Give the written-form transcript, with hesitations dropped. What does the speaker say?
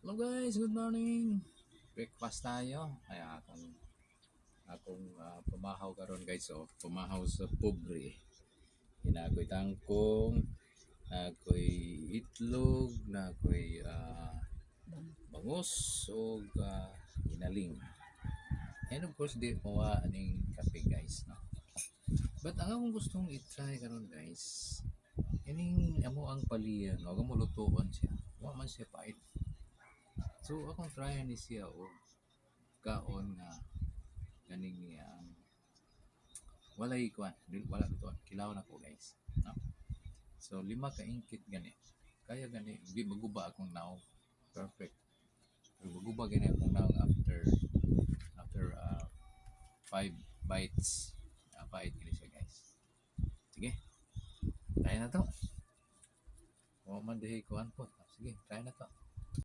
Hello guys, good morning. Breakfast tayo. Kaya akong pumahaw karon guys, oh. Pumahaw sa pobre. Inakoy tangkong, nakoy itlog, nakoy bangus o inaling. And of course, di mawa aning kape guys, no. But ang akong gustong i-try karon guys, ining amo ang paliyan, no, mo lutuan siya. Wa man siya pait. So akong try ni siya o kaon nga ganing walay kuan wala to kilaw na ko guys, no? So 5 ka ingkit gani kaya gani di maguba akong now perfect pero maguba gani akong now after 5 bites pait gani siya guys. Sige, try na to. O man dihay kuan po, sige try na to.